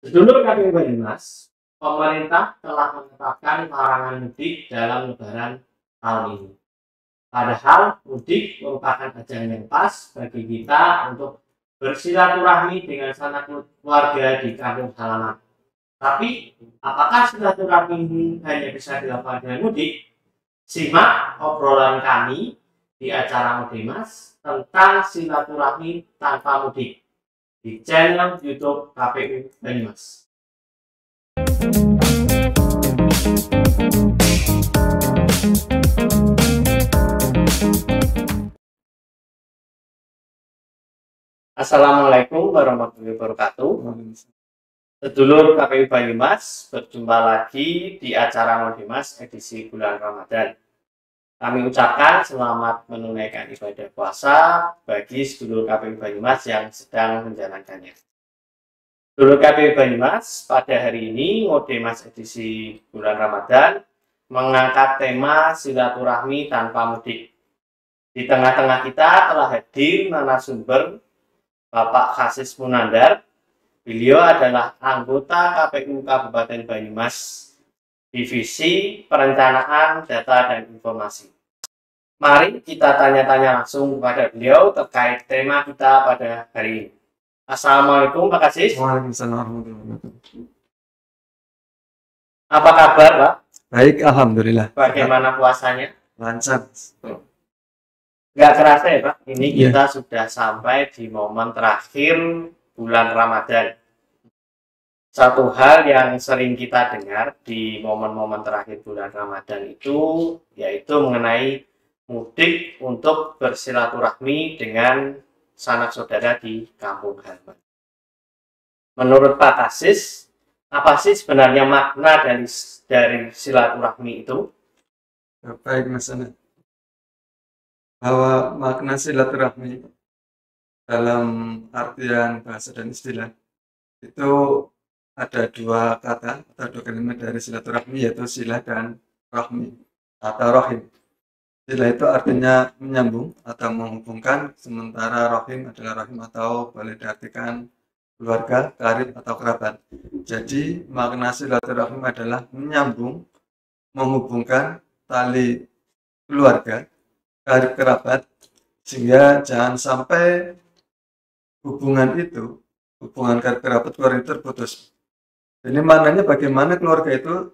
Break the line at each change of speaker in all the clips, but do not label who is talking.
Sedulur KPU Banyumas, pemerintah telah menetapkan larangan mudik dalam Lebaran tahun ini. Padahal mudik merupakan ajang yang pas bagi kita untuk bersilaturahmi dengan sanak keluarga di kampung halaman. Tapi, apakah silaturahmi ini hanya bisa dilakukan dengan mudik? Simak obrolan kami di acara Mudimas tentang silaturahmi tanpa mudik di channel YouTube KPU Banyumas. Assalamualaikum warahmatullahi wabarakatuh. Sedulur KPU Banyumas, berjumpa lagi di acara Mudimas edisi bulan Ramadan. Kami ucapkan selamat menunaikan ibadah puasa bagi sedulur KPU Banyumas yang sedang menjalankannya. Sedulur KPU Banyumas, pada hari ini Mudimas edisi bulan Ramadan mengangkat tema silaturahmi tanpa mudik. Di tengah-tengah kita telah hadir narasumber Bapak Khasis Munandar. Beliau adalah anggota KPU Kabupaten Banyumas, Divisi Perencanaan Data dan Informasi. Mari kita tanya-tanya langsung kepada beliau terkait tema kita pada hari ini. Assalamualaikum Pak Khasis.
Waalaikumsalam warahmatullahi wabarakatuh.
Apa kabar Pak?
Baik, alhamdulillah.
Bagaimana puasanya?
Lancar.
Nggak kerasa ya Pak, ini
Iya.
kita sudah sampai di momen terakhir bulan Ramadan. Satu hal yang sering kita dengar di momen-momen terakhir bulan Ramadan itu yaitu mengenai mudik untuk bersilaturahmi dengan sanak saudara di kampung halaman. Menurut Pak Khasis, apa sih sebenarnya makna dari silaturahmi itu?
Baik, Mas Ana. Bahwa makna silaturahmi dalam artian bahasa dan istilah itu ada dua kata atau dua kalimat dari silaturahmi, yaitu sila dan rahmi atau rohim. Sila itu artinya menyambung atau menghubungkan, sementara rohim adalah rahim atau boleh diartikan keluarga, karib atau kerabat. Jadi makna silaturahim adalah menyambung, menghubungkan tali keluarga, karib kerabat, sehingga jangan sampai hubungan itu, hubungan karib kerabat keluarga itu terputus. Ini maknanya bagaimana keluarga itu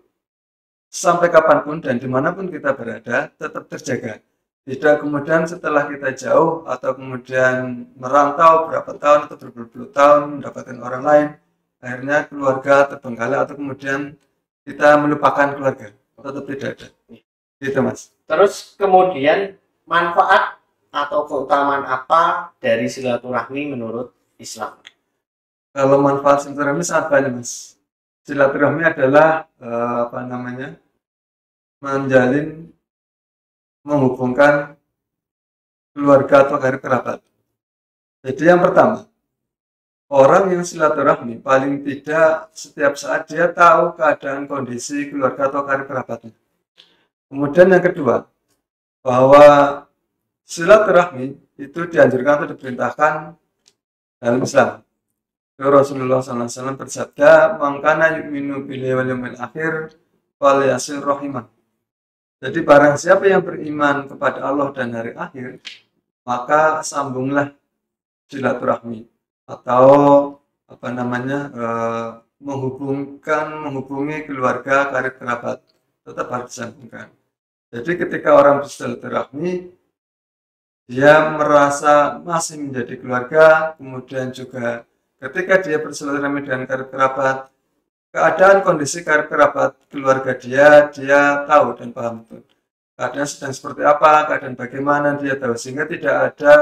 sampai kapanpun dan dimanapun kita berada tetap terjaga. Tidak kemudian setelah kita jauh atau kemudian merantau berapa tahun atau berpuluh-puluh tahun mendapatkan orang lain, akhirnya keluarga terbengkalai atau kemudian kita melupakan keluarga. Tetap tidak ada. Gitu Mas.
Terus kemudian manfaat atau keutamaan apa dari silaturahmi menurut Islam?
Kalau manfaat silaturahmi sangat banyak Mas. Silaturahmi adalah menjalin, menghubungkan keluarga atau karib kerabat. Jadi yang pertama, orang yang silaturahmi paling tidak setiap saat dia tahu keadaan kondisi keluarga atau karib kerabatnya. Kemudian yang kedua, bahwa silaturahmi itu dianjurkan atau diperintahkan dalam Islam. Rasulullah SAW bersabda, "Man kana yu'minu billahi wal yawmil akhir falyasil rahimah." Jadi barang siapa yang beriman kepada Allah dan hari akhir, maka sambunglah silaturahmi atau menghubungi keluarga, karib kerabat, tetap harus disambungkan. Jadi ketika orang bersilaturahmi, dia merasa masih menjadi keluarga, kemudian juga ketika dia bersilaturahmi dengan karib kerabat, keadaan kondisi karib kerabat keluarga dia tahu dan paham betul. Keadaan sedang seperti apa, keadaan bagaimana dia tahu, sehingga tidak ada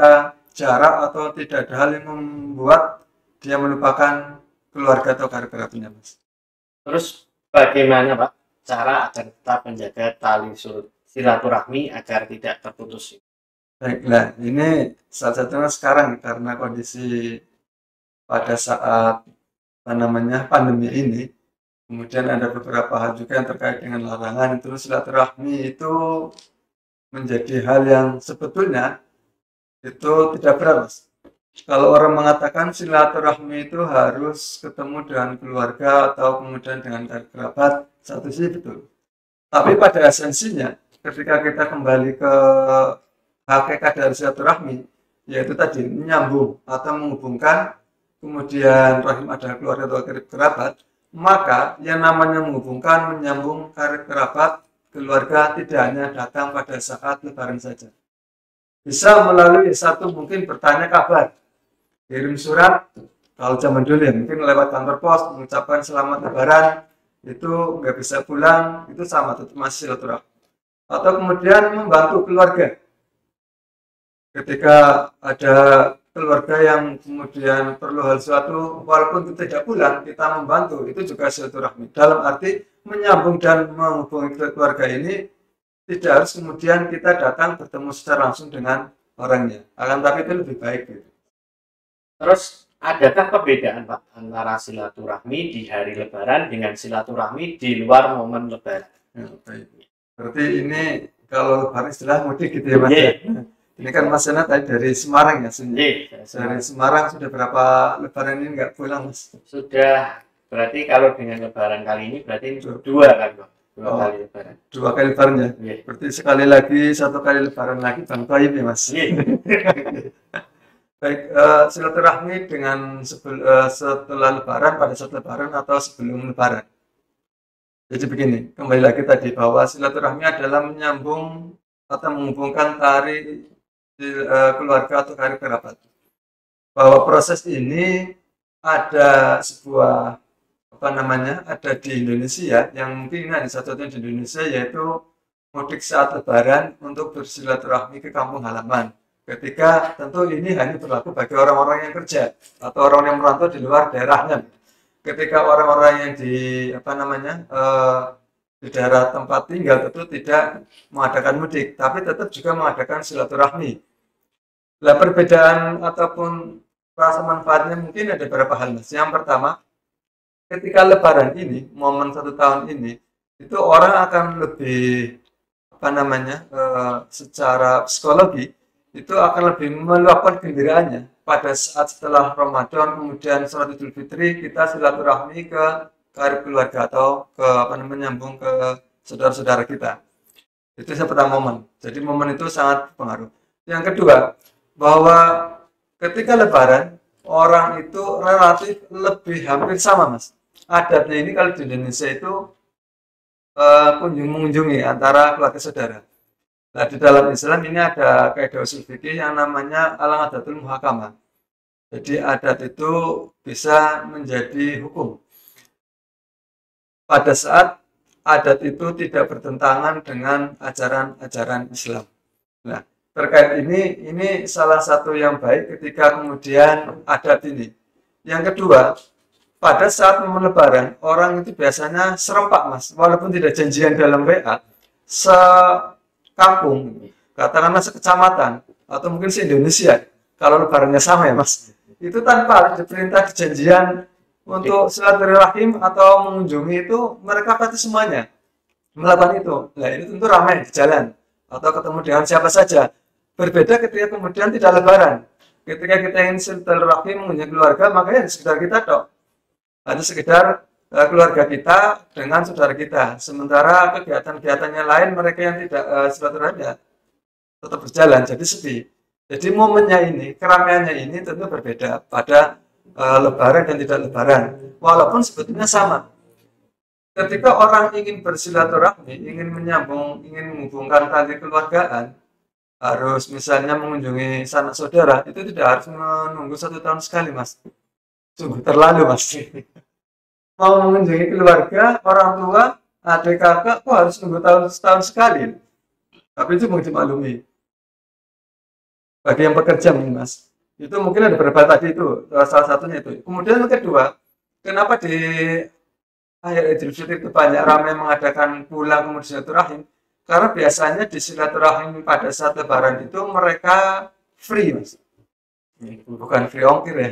jarak atau tidak ada hal yang membuat dia melupakan keluarga atau karib kerabatnya, Mas.
Terus bagaimana Pak cara agar tetap menjaga tali silaturahmi agar tidak terputus?
Baiklah, ini salah satunya sekarang karena kondisi pada saat pandemi ini, kemudian ada beberapa hal juga yang terkait dengan larangan, itu silaturahmi itu menjadi hal yang sebetulnya itu tidak berat Mas. Kalau orang mengatakan silaturahmi itu harus ketemu dengan keluarga atau kemudian dengan kerabat, satu sisi betul. Tapi pada esensinya, ketika kita kembali ke hakikat dari silaturahmi, yaitu tadi menyambung atau menghubungkan, kemudian rahim adalah keluarga atau karib kerabat, maka yang namanya menghubungkan, menyambung karib kerabat, keluarga tidak hanya datang pada saat lebaran saja. Bisa melalui satu mungkin bertanya kabar, kirim surat, kalau zaman dulu ya mungkin lewat kantor pos mengucapkan selamat lebaran, itu nggak bisa pulang, itu sama tetap masih silaturahmi. Atau kemudian membantu keluarga, ketika ada keluarga yang kemudian perlu hal suatu, walaupun kita tidak pulang, kita membantu, itu juga silaturahmi. Dalam arti menyambung dan menghubungi keluarga ini tidak harus kemudian kita datang bertemu secara langsung dengan orangnya, akan tapi itu lebih baik gitu.
Terus adakah perbedaan Pak antara silaturahmi di hari lebaran dengan silaturahmi di luar momen lebaran?
Ya, baik. Berarti ini kalau lebaran istilah mudik gitu ya Mas.
Iya.
Ini kan Mas Yana tadi dari Semarang ya,
Iya.
dari Semarang sudah berapa lebaran ini nggak pulang Mas?
Sudah, berarti kalau dengan lebaran kali ini berarti ini dua kan Pak? Dua kali lebaran.
Dua kali lebaran ya?
Iya.
Berarti sekali lagi, satu kali lebaran lagi Bang Toib ya Mas?
Iya.
Baik, silaturahmi dengan setelah lebaran, pada saat lebaran atau sebelum lebaran. Jadi begini, kembali lagi tadi bahwa silaturahmi adalah menyambung atau menghubungkan tali keluarga atau karib kerabat. Bahwa proses ini ada sebuah ada di Indonesia yang mungkin ini ada satu-satunya di Indonesia, yaitu mudik saat lebaran untuk bersilaturahmi ke kampung halaman. Ketika tentu ini hanya berlaku bagi orang-orang yang kerja atau orang yang merantau di luar daerahnya. Ketika orang-orang yang di di daerah tempat tinggal tentu tidak mengadakan mudik, tapi tetap juga mengadakan silaturahmi. Nah, perbedaan ataupun rasa manfaatnya mungkin ada beberapa hal, Mas. Yang pertama, ketika lebaran ini, momen 1 tahun ini, itu orang akan lebih secara psikologi itu akan lebih meluapkan gembiraannya pada saat setelah Ramadan, kemudian sholat Idul Fitri, kita silaturahmi ke karib keluarga atau ke menyambung ke saudara-saudara kita. Itu yang pertama momen. Jadi momen itu sangat berpengaruh. Yang kedua, bahwa ketika lebaran orang itu relatif lebih hampir sama, Mas. Adatnya ini kalau di Indonesia itu mengunjungi antara keluarga saudara. Nah, di dalam Islam ini ada kaidah usul fikih yang namanya al-adatul muhakamah. Jadi adat itu bisa menjadi hukum pada saat adat itu tidak bertentangan dengan ajaran-ajaran Islam. Nah, terkait ini salah satu yang baik ketika kemudian adat ini. Yang kedua, pada saat momen lebaran, orang itu biasanya serempak, Mas. Walaupun tidak janjian dalam WA, sekampung, katakanlah sekecamatan, atau mungkin se-Indonesia, kalau lebarannya sama ya, Mas. Itu tanpa ada perintah janjian untuk silaturahim atau mengunjungi itu, mereka pasti semuanya melakukan itu. Nah, ini tentu ramai di jalan, atau ketemu dengan siapa saja. Berbeda ketika kemudian tidak lebaran. Ketika kita ingin silaturahim mengunjungi keluarga, makanya di sekitar kita dok. Hanya sekedar keluarga kita dengan saudara kita. Sementara kegiatan-kegiatannya lain mereka yang tidak silaturahmi tetap berjalan, jadi sepi. Jadi momennya ini, keramaiannya ini tentu berbeda pada lebaran dan tidak lebaran. Walaupun sebetulnya sama. Ketika orang ingin bersilaturahmi, ingin menyambung, ingin menghubungkan tali keluargaan, harus misalnya mengunjungi sanak saudara, itu tidak harus menunggu 1 tahun sekali, Mas. Sungguh terlalu, Mas. Mau mengunjungi keluarga, orang tua, adik kakak, kok harus nunggu setahun sekali. Tapi itu mungkin dimaklumi. Bagi yang pekerja, Mas, itu mungkin ada beberapa tadi itu, salah satunya itu. Kemudian yang kedua, kenapa di akhir Idul Fitri itu banyak ramai mengadakan pulang kemudian silaturahim? Karena biasanya di silaturahim pada saat lebaran itu mereka free, Mas. Bukan free ongkir ya.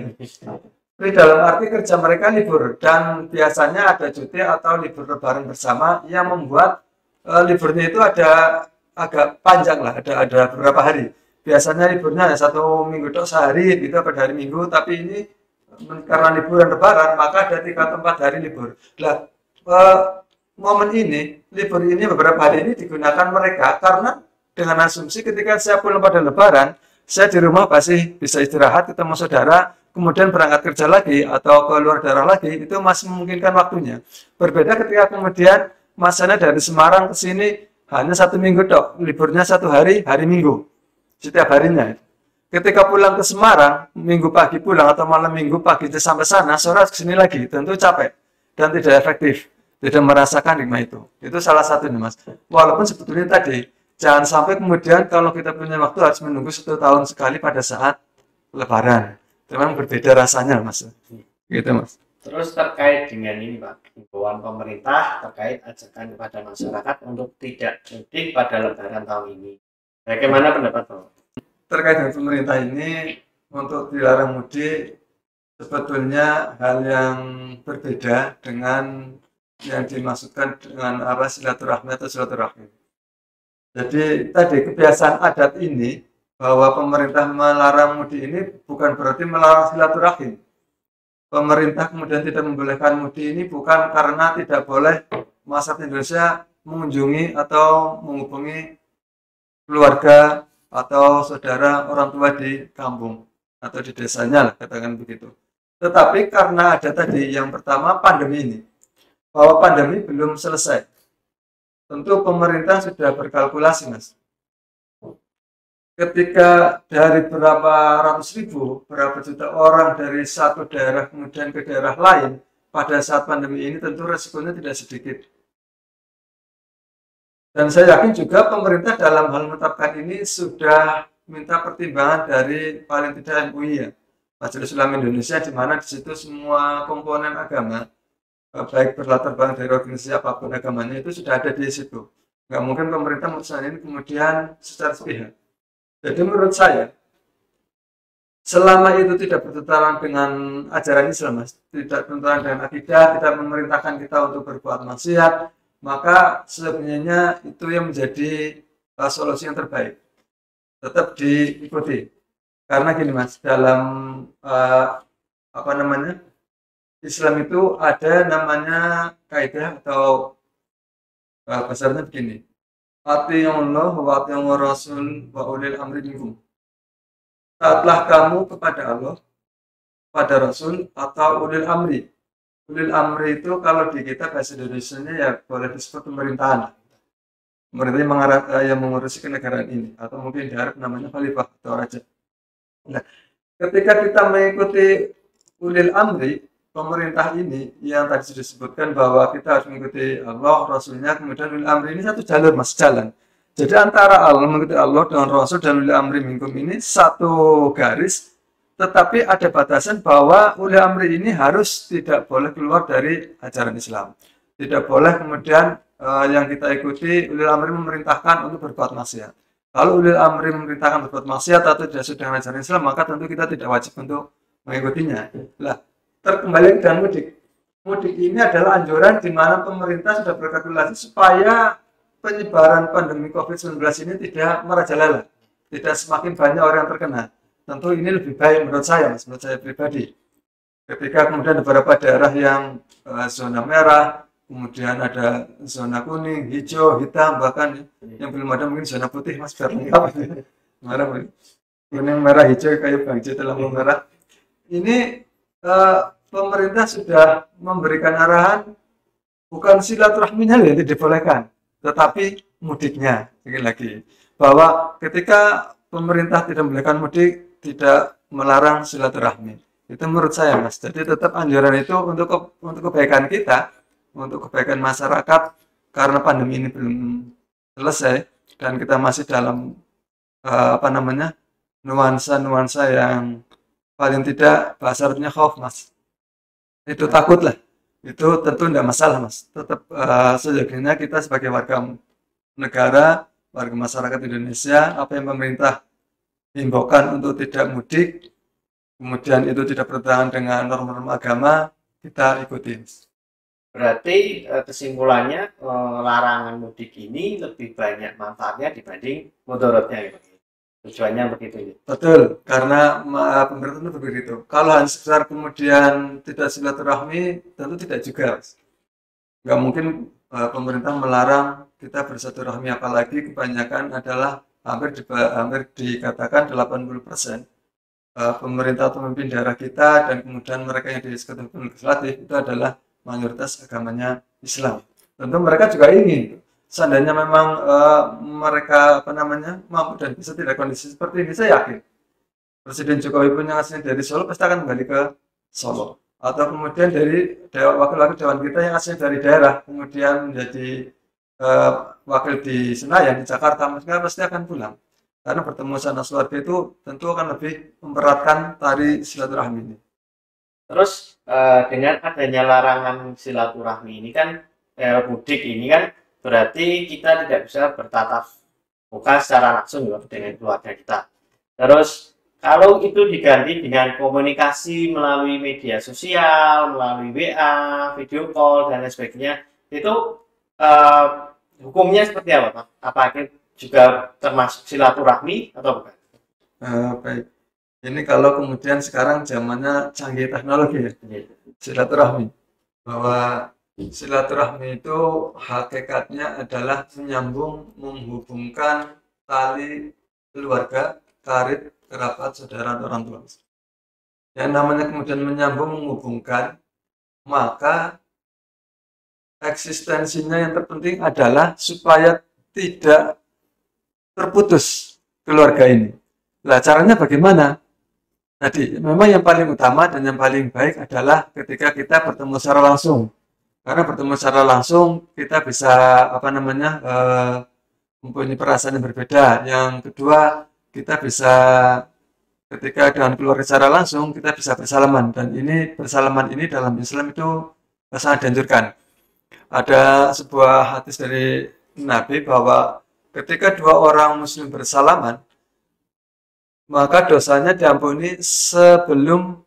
Free dalam arti kerja mereka libur, dan biasanya ada cuti atau libur lebaran bersama yang membuat liburnya itu ada agak panjang lah, ada beberapa hari. biasanya liburnya ya 1 minggu tok sehari gitu pada hari Minggu, tapi ini karena liburan Lebaran maka ada 3 atau 4 hari libur. Lah eh, momen ini, libur ini beberapa hari ini digunakan mereka karena dengan asumsi ketika saya pulang pada Lebaran, saya di rumah masih bisa istirahat, ketemu saudara, kemudian berangkat kerja lagi atau ke luar daerah lagi, itu masih memungkinkan waktunya. Berbeda ketika kemudian masanya dari Semarang ke sini hanya 1 minggu tok, liburnya 1 hari, hari Minggu, setiap harinya. Ketika pulang ke Semarang, Minggu pagi pulang atau malam Minggu pagi sampai sana, sore ke sini lagi, tentu capek dan tidak efektif, tidak merasakan nikmat itu. Itu salah satunya, Mas. Walaupun sebetulnya tadi, jangan sampai kemudian kalau kita punya waktu harus menunggu 1 tahun sekali pada saat Lebaran. Memang berbeda rasanya, Mas. Gitu, Mas.
Terus terkait dengan ini Pak, himbauan pemerintah terkait ajakan kepada masyarakat untuk tidak mudik pada Lebaran tahun ini. Bagaimana pendapat Bapak?
Terkait dengan pemerintah ini, untuk dilarang mudik sebetulnya hal yang berbeda dengan yang dimaksudkan dengan apa silaturahmi atau silaturahmi. Jadi tadi kebiasaan adat ini bahwa pemerintah melarang mudik ini bukan berarti melarang silaturahim. Pemerintah kemudian tidak membolehkan mudik ini bukan karena tidak boleh masyarakat Indonesia mengunjungi atau menghubungi keluarga atau saudara orang tua di kampung atau di desanya lah, katakan begitu. Tetapi karena ada tadi yang pertama pandemi ini, bahwa pandemi belum selesai. Tentu pemerintah sudah berkalkulasi, Mas. Ketika dari berapa ratus ribu, berapa juta orang dari satu daerah kemudian ke daerah lain, pada saat pandemi ini tentu resikonya tidak sedikit. Dan saya yakin juga pemerintah dalam hal menetapkan ini sudah minta pertimbangan dari paling tidak MUI ya, Majelis Ulama Indonesia, di mana di situ semua komponen agama, baik berlatar belakang dari organisasi apapun agamanya itu sudah ada di situ. Nggak mungkin pemerintah memutuskan ini kemudian secara sepihak. Jadi menurut saya, selama itu tidak bertentangan dengan ajaran Islam, Mas, tidak bertentangan dengan akidah, tidak memerintahkan kita untuk berbuat maksiat, maka sebenarnya itu yang menjadi solusi yang terbaik. Tetap diikuti. Karena gini, Mas, dalam apa namanya? Islam itu ada namanya kaidah atau bahasanya begini. Atiullah wa atiur rasul wa ulil amri minkum. Taatlah kamu kepada Allah, pada Rasul atau ulil amri. Ulil amri itu kalau di kita bahasa Indonesianya ya boleh disebut pemerintahan. Pemerintah yang mengurusi kenegaraan ini atau mungkin di Arab namanya khalifah atau raja. Nah, ketika kita mengikuti ulil amri, pemerintah ini yang tadi sudah disebutkan bahwa kita harus mengikuti Allah, Rasulnya, kemudian ulil amri ini satu jalur, Mas, jalan. Jadi antara Allah mengikuti Allah dengan Rasul dan ulil amri minkum ini satu garis, tetapi ada batasan bahwa ulil amri ini harus tidak boleh keluar dari ajaran Islam. Tidak boleh kemudian yang kita ikuti ulil amri memerintahkan untuk berbuat maksiat. Kalau ulil amri memerintahkan berbuat maksiat atau tidak sesuai dengan ajaran Islam, maka tentu kita tidak wajib untuk mengikutinya. Lah, terkembali dengan mudik. Mudik ini adalah anjuran di mana pemerintah sudah berkalkulasi supaya penyebaran pandemi COVID-19 ini tidak merajalela, tidak semakin banyak orang yang terkena. Tentu ini lebih baik menurut saya, Mas, menurut saya pribadi. Ketika kemudian beberapa daerah yang zona merah, kemudian ada zona kuning, hijau, hitam, bahkan yang belum ada mungkin zona putih, Mas, biar lengkap. Merah, kuning, merah, hijau, kayak bangsa lampu merah. Ini pemerintah sudah memberikan arahan bukan silaturahminya yang dibolehkan, tetapi mudiknya. Sekali lagi, bahwa ketika pemerintah tidak membolehkan mudik, tidak melarang silaturahmi. Itu menurut saya, Mas. Jadi tetap anjuran itu untuk kebaikan kita, untuk kebaikan masyarakat, karena pandemi ini belum selesai dan kita masih dalam apa namanya nuansa-nuansa yang paling tidak bahasa artinya khauf, Mas. Itu takut lah. Itu tentu tidak masalah, Mas. Tetap sejatinya kita sebagai warga negara, warga masyarakat Indonesia, apa yang pemerintah himbaukan untuk tidak mudik, kemudian itu tidak bertentangan dengan norma-norma agama, kita ikuti.
Berarti kesimpulannya larangan mudik ini lebih banyak manfaatnya dibanding mudaratnya ya Pak. Tujuannya begitu ya.
Betul, karena pemerintah itu begitu. Kalau hanya sekedar kemudian tidak silaturahmi, tentu tidak juga. Mas. Nggak mungkin pemerintah melarang kita bersilaturahmi, apalagi kebanyakan adalah hampir dikatakan 80% pemerintah atau pemimpin daerah kita dan kemudian mereka yang di eksekutif legislatif itu adalah mayoritas agamanya Islam. Tentu mereka juga ingin seandainya memang mereka apa namanya mampu dan bisa tidak kondisi seperti ini, saya yakin Presiden Jokowi pun yang aslinya dari Solo pasti akan kembali ke Solo. Atau kemudian dari wakil-wakil dewan kita yang aslinya dari daerah, kemudian menjadi eh, wakil di Senayan, di Jakarta, mereka pasti akan pulang. Karena bertemu sana keluarga itu tentu akan lebih memberatkan tari silaturahmi ini.
Terus dengan adanya larangan silaturahmi ini kan mudik ini kan berarti kita tidak bisa bertatap muka secara langsung ya dengan keluarga kita. Terus kalau itu diganti dengan komunikasi melalui media sosial, melalui WA, video call dan lain sebagainya, itu eh, hukumnya seperti apa, Pak? Apakah juga termasuk silaturahmi atau bukan?
Baik, ini kalau kemudian sekarang zamannya canggih teknologi ya, silaturahmi. Bahwa silaturahmi itu hakikatnya adalah menyambung, menghubungkan tali keluarga, karib, kerabat, saudara, atau orang tua. Yang namanya kemudian menyambung, menghubungkan, maka eksistensinya yang terpenting adalah supaya tidak terputus keluarga ini. Nah, caranya bagaimana? Tadi, memang yang paling utama dan yang paling baik adalah ketika kita bertemu secara langsung. Karena bertemu secara langsung kita bisa apa namanya mempunyai perasaan yang berbeda. Yang kedua, kita bisa ketika dengan keluarga secara langsung kita bisa bersalaman dan ini bersalaman ini dalam Islam itu sangat dianjurkan. Ada sebuah hadis dari Nabi bahwa ketika dua orang muslim bersalaman maka dosanya diampuni sebelum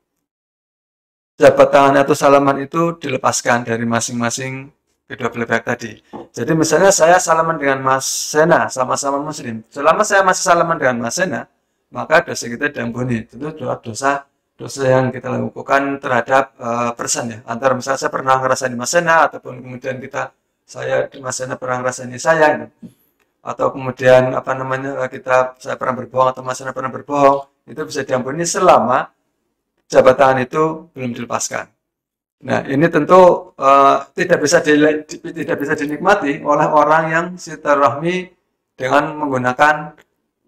jabat tangan atau salaman itu dilepaskan dari masing-masing kedua belah pihak tadi. Jadi misalnya saya salaman dengan Mas Sena, sama-sama muslim. Selama saya masih salaman dengan Mas Sena, maka dosa kita diampuni. Itu dosa yang kita lakukan terhadap person ya. Antara misalnya saya pernah ngerasain Mas Sena, ataupun kemudian saya Mas Sena pernah ngerasain saya, atau kemudian apa namanya saya pernah berbohong atau Mas Sena pernah berbohong, itu bisa diampuni selama jabatan itu belum dilepaskan. Nah, ini tentu tidak bisa dinikmati oleh orang yang silaturahmi dengan menggunakan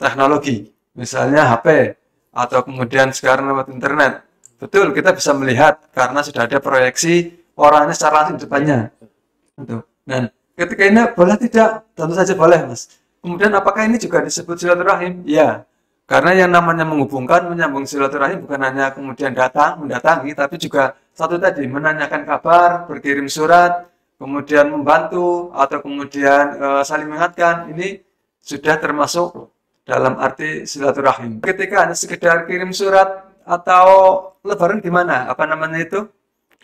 teknologi, misalnya HP atau kemudian sekarang lewat internet. Betul, kita bisa melihat karena sudah ada proyeksi orangnya secara langsung di depannya. Nah, ketika ini boleh tidak? Tentu saja boleh, Mas. Kemudian apakah ini juga disebut silaturahim? Ya. Karena yang namanya menghubungkan, menyambung silaturahim bukan hanya kemudian mendatangi, tapi juga satu tadi, menanyakan kabar, berkirim surat, kemudian membantu, atau kemudian saling mengingatkan. Ini sudah termasuk dalam arti silaturahim. Ketika hanya sekedar kirim surat atau lebaran gimana? Apa namanya itu?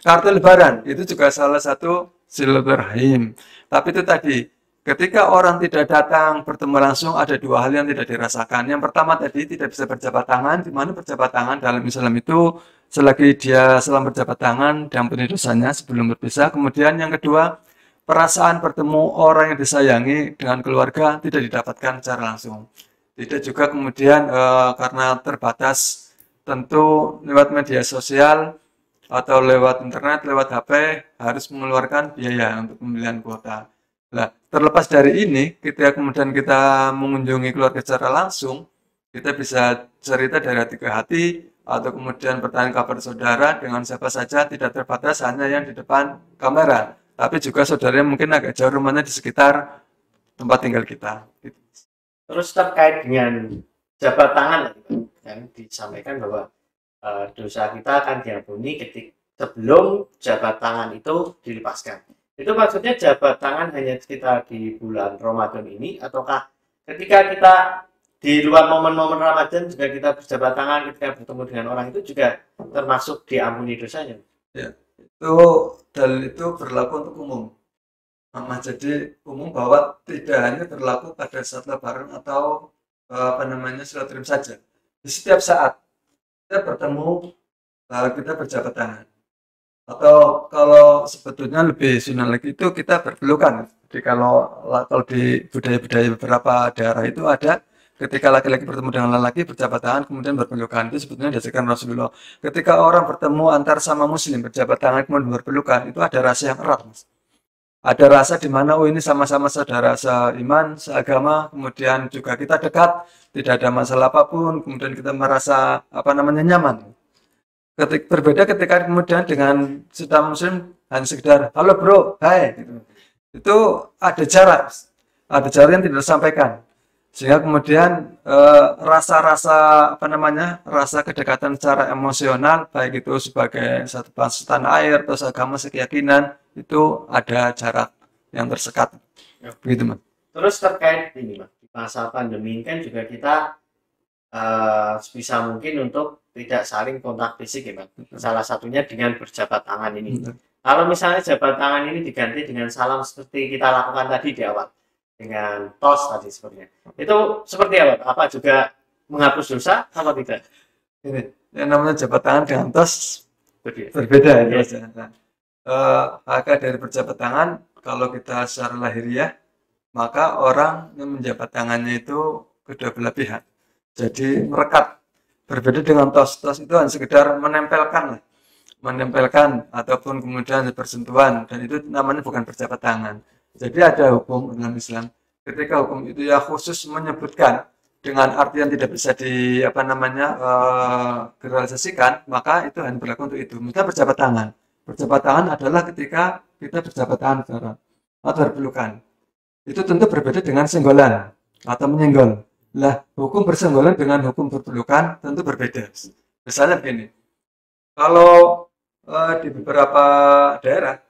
Kartu lebaran, itu juga salah satu silaturahim. Tapi itu tadi, ketika orang tidak datang bertemu langsung, ada dua hal yang tidak dirasakan. Yang pertama tadi tidak bisa berjabat tangan, di mana berjabat tangan dalam Islam itu selagi dia selama berjabat tangan diampuni dosanya sebelum berpisah. Kemudian yang kedua, perasaan bertemu orang yang disayangi dengan keluarga tidak didapatkan secara langsung. Tidak juga kemudian karena terbatas tentu lewat media sosial atau lewat internet, lewat HP harus mengeluarkan biaya untuk pembelian kuota. Nah, terlepas dari ini, ketika kemudian kita mengunjungi keluarga secara langsung, kita bisa cerita dari hati ke hati, atau kemudian bertanya kabar saudara dengan siapa saja, tidak terbatas hanya yang di depan kamera. Tapi juga saudaranya mungkin agak jauh rumahnya di sekitar tempat tinggal kita.
Terus terkait dengan jabat tangan, yang disampaikan bahwa dosa kita akan diampuni ketika sebelum jabat tangan itu dilepaskan. Itu maksudnya jabat tangan hanya kita di bulan Ramadan ini, ataukah ketika kita di luar momen-momen Ramadan juga kita berjabat tangan ketika bertemu dengan orang itu juga termasuk diampuni dosanya?
Ya, itu dalil itu berlaku untuk umum. Jadi umum bahwa tidak hanya berlaku pada saat lebaran atau silaturahim saja. Di setiap saat kita bertemu, kita berjabat tangan. Atau kalau sebetulnya lebih sunnah lagi itu kita berpelukan. Jadi kalau di budaya-budaya beberapa daerah itu ada ketika laki-laki bertemu dengan lelaki berjabat tangan kemudian berpelukan, itu sebetulnya diajarkan Rasulullah. Ketika orang bertemu antar sama muslim berjabat tangan kemudian berpelukan, itu ada rasa yang erat, Mas. Ada rasa di mana oh ini sama-sama saudara seiman, seagama, kemudian juga kita dekat, tidak ada masalah apapun, kemudian kita merasa nyaman. Berbeda ketika kemudian dengan sesama muslim hanya sekedar halo bro, hai gitu. Itu ada jarak yang tidak disampaikan, sehingga kemudian rasa-rasa rasa kedekatan secara emosional baik itu sebagai satu bangsa tanah air atau agama sekeyakinan itu ada jarak yang tersekat, begitu Mas.
Terus terkait ini Mas, di masa pandemi kan juga kita sebisa mungkin untuk tidak saling kontak fisik ya Mas. Salah satunya dengan berjabat tangan ini. Kalau misalnya jabat tangan ini diganti dengan salam seperti kita lakukan tadi di awal, dengan tos tadi sepertinya, itu seperti apa? Apa juga menghapus dosa atau tidak?
Ini yang namanya jabat tangan dengan tos berbeda ya. Maka dari berjabat tangan, kalau kita secara lahiriah, maka orang yang menjabat tangannya itu kedua belah pihak. Jadi merekat. Berbeda dengan tos itu hanya sekedar menempelkan ataupun kemudian bersentuhan, dan itu namanya bukan berjabat tangan. Jadi ada hukum dalam Islam. Ketika hukum itu ya khusus menyebutkan dengan arti yang tidak bisa generalisasikan, maka itu hanya berlaku untuk itu. Misalnya berjabat tangan. Berjabat tangan adalah ketika kita berjabat tangan atau berpelukan. Itu tentu berbeda dengan senggolan atau menyenggol. Lah, hukum bersenggolan dengan hukum berpelukan tentu berbeda. Misalnya begini, kalau di beberapa daerah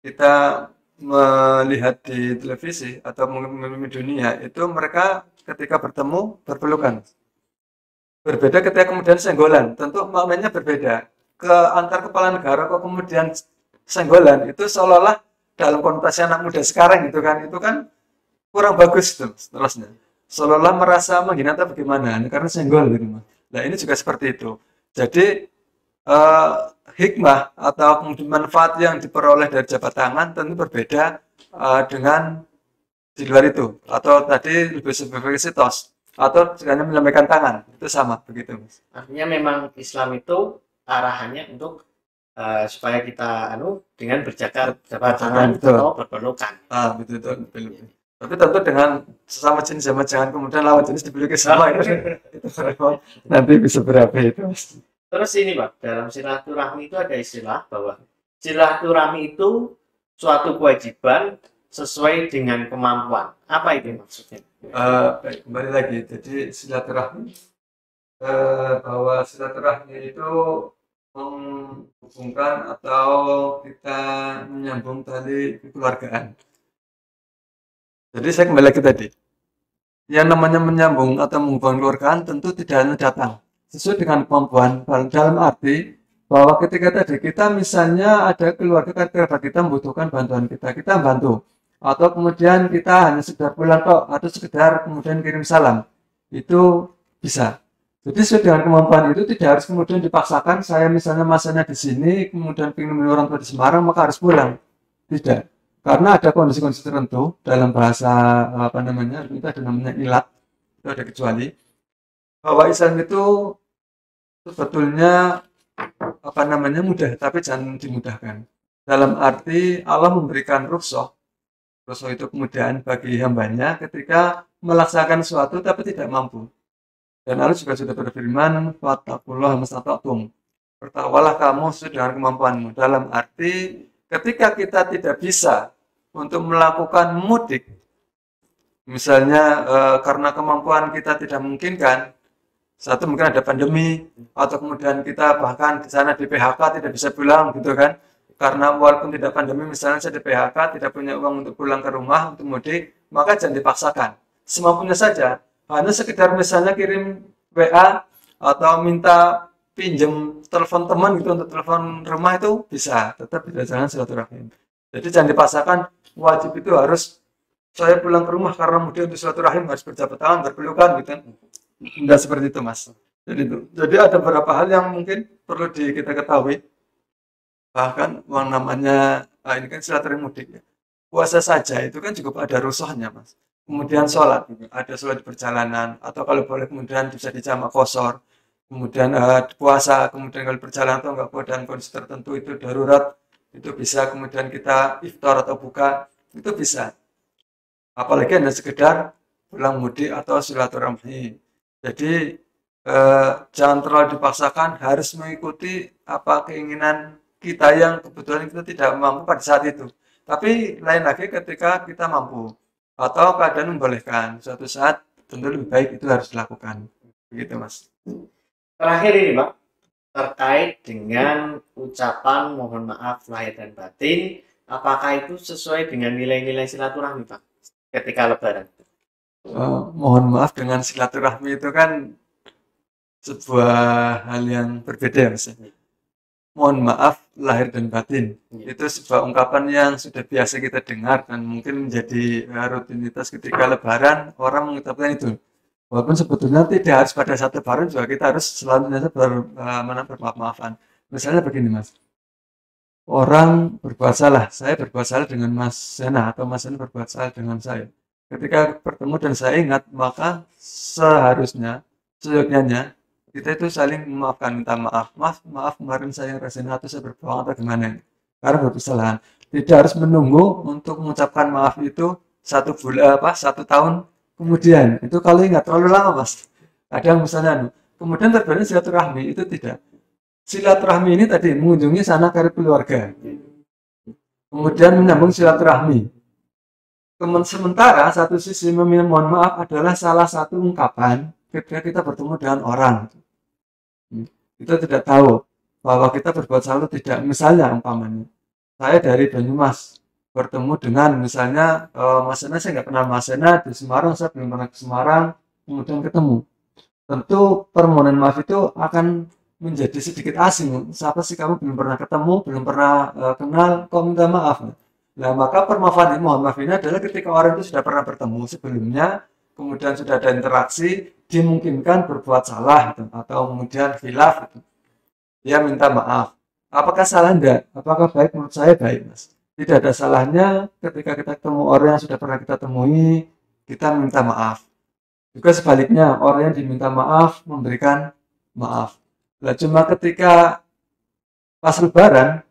kita melihat di televisi atau mungkin di dunia itu mereka ketika bertemu berpelukan. Berbeda ketika kemudian senggolan, tentu maknanya berbeda. Ke antar kepala negara kok kemudian senggolan itu seolah-olah dalam konotasi anak muda sekarang itu kan kurang bagus itu terusnya. Seolah-olah merasa menghina atau bagaimana, karena senggol gitu. Nah ini juga seperti itu. Jadi hikmah atau kemudian manfaat yang diperoleh dari jabat tangan tentu berbeda dengan di luar itu. Atau tadi lebih sebagai tos atau hanya melambaikan tangan, itu sama begitu.
Artinya memang Islam itu arahannya untuk supaya kita dengan berjabat tangan atau berpelukan.
Betul. Tapi tentu dengan sesama jenis sama jangan kemudian lawan jenis dipilih sama itu nanti bisa berapa itu.
Terus ini Pak, dalam silaturahmi itu ada istilah bahwa silaturahmi itu suatu kewajiban sesuai dengan kemampuan. Apa itu maksudnya?
Baik, kembali lagi. Jadi silaturahmi bahwa silaturahmi itu menghubungkan atau kita menyambung tali kekeluargaan. Jadi saya kembali lagi tadi, yang namanya menyambung atau menghubungkan keluargaan tentu tidak hanya datang sesuai dengan kemampuan, dalam arti bahwa ketika tadi kita misalnya ada keluarga kerabat kita membutuhkan bantuan kita bantu, atau kemudian kita hanya sekedar pulang kok atau sekedar kemudian kirim salam, itu bisa. Jadi sesuai dengan kemampuan itu tidak harus kemudian dipaksakan. Saya misalnya masanya di sini kemudian ingin menemui orang tua di Semarang maka harus pulang, tidak. Karena ada kondisi-kondisi tertentu dalam bahasa itu ada namanya ilat, itu ada kecuali bahwa Islam itu sebetulnya mudah, tapi jangan dimudahkan. Dalam arti Allah memberikan rukhsah itu kemudahan bagi hambanya ketika melaksanakan sesuatu tapi tidak mampu. Dan Allah juga sudah berfirman, "Wattaqullaha mastata'tum." Bertakwalah kamu sesuai dengan kemampuanmu. Dalam arti ketika kita tidak bisa untuk melakukan mudik, misalnya karena kemampuan kita tidak memungkinkan, satu mungkin ada pandemi, atau kemudian kita bahkan di sana di PHK tidak bisa pulang gitu kan, karena walaupun tidak pandemi misalnya saya di PHK tidak punya uang untuk pulang ke rumah untuk mudik, maka jangan dipaksakan, semampunya saja. Hanya sekedar misalnya kirim WA atau minta pinjam telepon teman gitu untuk telepon rumah itu bisa, tetap berdasarkan silaturahim. Jadi jangan dipaksakan wajib itu harus saya pulang ke rumah karena mudik untuk silaturahim harus berjabat tangan, berpelukan gitu kan. Enggak seperti itu, Mas. Jadi ada beberapa hal yang mungkin perlu kita ketahui. Bahkan yang namanya ini kan silaturahim mudik ya. Puasa saja itu kan cukup ada rusuhnya, Mas. Kemudian sholat, ada sholat di perjalanan, atau kalau boleh kemudian bisa dijamak qashar. Kemudian puasa, kemudian kalau perjalanan atau enggak dan kondisi tertentu itu darurat, itu bisa kemudian kita iftar atau buka, itu bisa. Apalagi hanya sekedar pulang mudik atau silaturahmi. Jadi jangan terlalu dipaksakan harus mengikuti apa keinginan kita yang kebetulan kita tidak mampu pada saat itu. Tapi lain lagi ketika kita mampu atau keadaan membolehkan, suatu saat tentu lebih baik itu harus dilakukan. Begitu, Mas.
Terakhir ini, Pak, terkait dengan ucapan mohon maaf lahir dan batin, apakah itu sesuai dengan nilai-nilai silaturahmi, Pak, ketika Lebaran?
Mohon maaf dengan silaturahmi itu kan sebuah hal yang berbeda, Mas. Mohon maaf lahir dan batin. Itu sebuah ungkapan yang sudah biasa kita dengar dan mungkin menjadi rutinitas ketika Lebaran orang mengucapkan itu. Walaupun sebetulnya tidak harus pada saat Lebaran juga kita harus selalu bermaaf-maafan. Misalnya begini, Mas. Orang berbuat salah, saya berbuat salah dengan Mas Sena atau Mas Sena berbuat salah dengan saya. Ketika bertemu dan saya ingat, maka seharusnya, seyogyanya, kita itu saling memaafkan, minta maaf. Maaf kemarin saya ngerasain atau saya berbohong atau gimana. Karena berkesalahan. Tidak harus menunggu untuk mengucapkan maaf itu 1 tahun kemudian. Itu kalau ingat terlalu lama, Mas. Kadang misalnya, kemudian terjadi silaturahmi, itu tidak. Silaturahmi ini tadi mengunjungi sanak karib keluarga. Kemudian menyambung silaturahmi. Sementara satu sisi meminta mohon maaf adalah salah satu ungkapan ketika kita bertemu dengan orang. Kita tidak tahu bahwa kita berbuat salah tidak. Misalnya umpamanya, saya dari Banyumas bertemu dengan misalnya Mas Sena, saya nggak kenal Mas Sena di Semarang, saya belum pernah ke Semarang, kemudian ketemu. Tentu permohonan maaf itu akan menjadi sedikit asing. Siapa sih kamu belum pernah ketemu, belum pernah kenal, kok minta maaf? Nah, maka permaafan mohon maaf ini adalah ketika orang itu sudah pernah bertemu sebelumnya, kemudian sudah ada interaksi, dimungkinkan berbuat salah gitu, atau kemudian khilaf gitu. Dia minta maaf. Apakah salah enggak? Apakah baik? Menurut saya baik, Mas. Tidak ada salahnya ketika kita ketemu orang yang sudah pernah kita temui, kita minta maaf. Juga sebaliknya, orang yang diminta maaf memberikan maaf. Nah, cuma ketika pas Lebaran,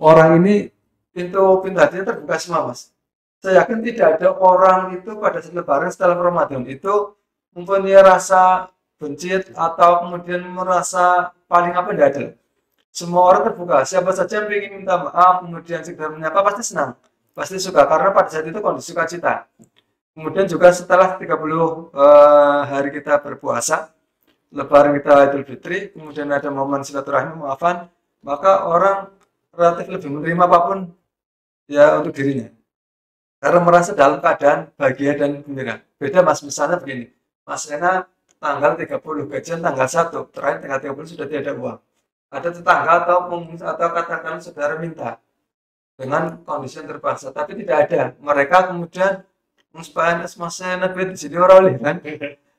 orang ini pintu hatinya terbuka semua, Mas. Saya yakin tidak ada orang itu pada saat Lebaran setelah Ramadan itu mempunyai rasa benci atau kemudian merasa paling apa, tidak ada. Semua orang terbuka. Siapa saja yang ingin minta maaf, kemudian segera menyapa pasti senang, pasti suka karena pada saat itu kondisi sukacita. Kemudian juga setelah 30 hari kita berpuasa, Lebaran kita Idul Fitri, kemudian ada momen silaturahmi maafan, maka orang relatif lebih menerima apapun ya untuk dirinya. Karena merasa dalam keadaan bahagia dan gembira. Beda, Mas, misalnya begini, Mas Sena tanggal 30, gajian tanggal 1, terakhir tanggal 30 sudah tidak ada uang. Ada tetangga atau katakan saudara minta dengan kondisi yang terpaksa, tapi tidak ada. Mereka kemudian Mas Sena di sini orang kan?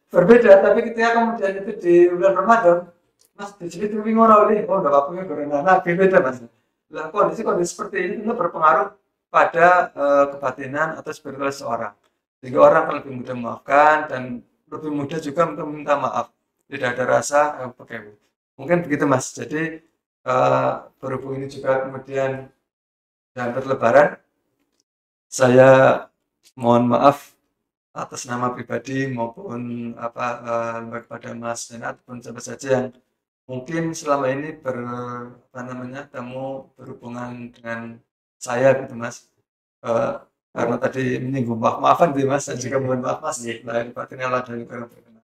Berbeda, tapi ketika kemudian itu di bulan Ramadan, Mas di sini tuh bingung oleh, oh udah waktunya goreng anak, beda, Mas. Nah, kondisi seperti ini itu berpengaruh pada kebatinan atau spiritual seorang. Sehingga orang akan lebih mudah memaafkan dan lebih mudah juga untuk meminta maaf. Tidak ada rasa pakai. Mungkin begitu, Mas. Jadi berhubung ini juga kemudian hampir Lebaran, saya mohon maaf atas nama pribadi maupun kepada Mas Sena ataupun siapa saja yang mungkin selama ini berhubungan dengan saya gitu, Mas. Karena tadi menyinggung maaf-maafan gitu, Mas. Saya juga mohon maaf, Mas. Lahir batin Allah dan kurang berkenan.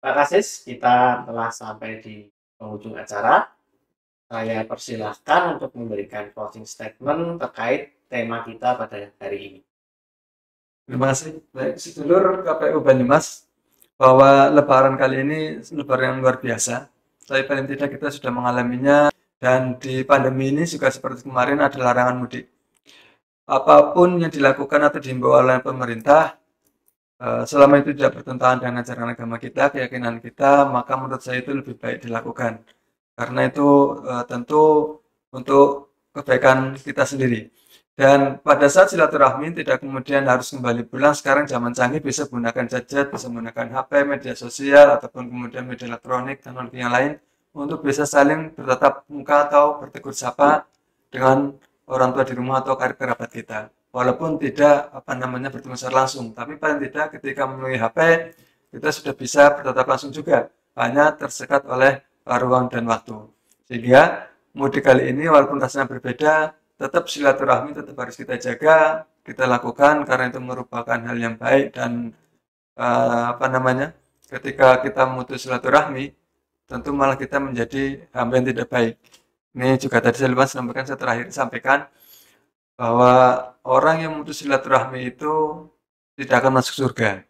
Pak Kasis, kita telah sampai di penghujung acara. Saya persilahkan untuk memberikan closing statement terkait tema kita pada hari ini.
Terima kasih. Baik, sedulur KPU Banyumas, bahwa Lebaran kali ini Lebaran yang luar biasa. Tapi paling tidak kita sudah mengalaminya, dan di pandemi ini juga seperti kemarin ada larangan mudik. apapun yang dilakukan atau dihimbau oleh pemerintah, selama itu tidak bertentangan dengan ajaran agama kita, keyakinan kita, maka menurut saya itu lebih baik dilakukan. Karena itu tentu untuk kebaikan kita sendiri. Dan pada saat silaturahmi tidak kemudian harus kembali pulang. Sekarang zaman canggih, bisa menggunakan gadget, bisa menggunakan HP, media sosial, ataupun kemudian media elektronik, teknologi yang lain untuk bisa saling bertatap muka atau bertegur sapa dengan orang tua di rumah atau kerabat kita. Walaupun tidak bertemu secara langsung, tapi paling tidak ketika melalui HP kita sudah bisa bertatap langsung juga, hanya tersekat oleh ruang dan waktu. Sehingga mudik kali ini walaupun rasanya berbeda, tetap silaturahmi tetap harus kita jaga, kita lakukan karena itu merupakan hal yang baik. Dan ketika kita memutus silaturahmi, tentu malah kita menjadi hamba yang tidak baik. Ini juga tadi saya lupa sampaikan, saya terakhir sampaikan bahwa orang yang memutus silaturahmi itu tidak akan masuk surga.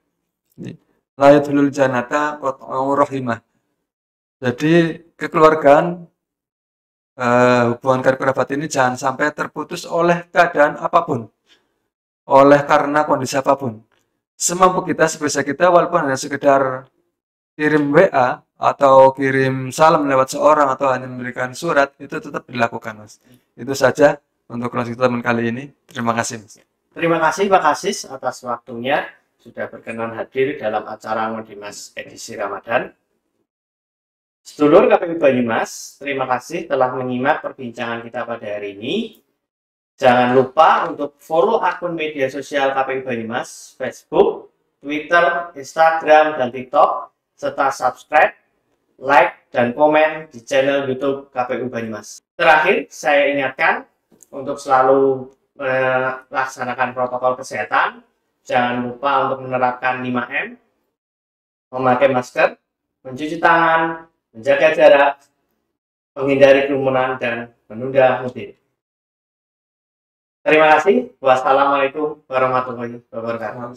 La yadkhulul jannata qat'u rahimah. Jadi kekeluargaan, hubungan kerabat ini jangan sampai terputus oleh keadaan apapun, oleh karena kondisi apapun. Semampu kita, sebisa kita, walaupun hanya sekedar kirim WA atau kirim salam lewat seorang atau hanya memberikan surat, itu tetap dilakukan, Mas. Itu saja untuk closing statement kali ini. Terima kasih, Mas.
Terima kasih Pak Kasis atas waktunya sudah berkenan hadir dalam acara Ngodimas edisi Ramadan. Sedulur KPU Banyumas, terima kasih telah menyimak perbincangan kita pada hari ini. Jangan lupa untuk follow akun media sosial KPU Banyumas, Facebook, Twitter, Instagram, dan TikTok, serta subscribe, like, dan komen di channel YouTube KPU Banyumas. Terakhir, saya ingatkan untuk selalu melaksanakan protokol kesehatan. Jangan lupa untuk menerapkan 5M, memakai masker, mencuci tangan, menjaga jarak, menghindari kerumunan, dan menunda mudik. Terima kasih. Wassalamualaikum warahmatullahi wabarakatuh.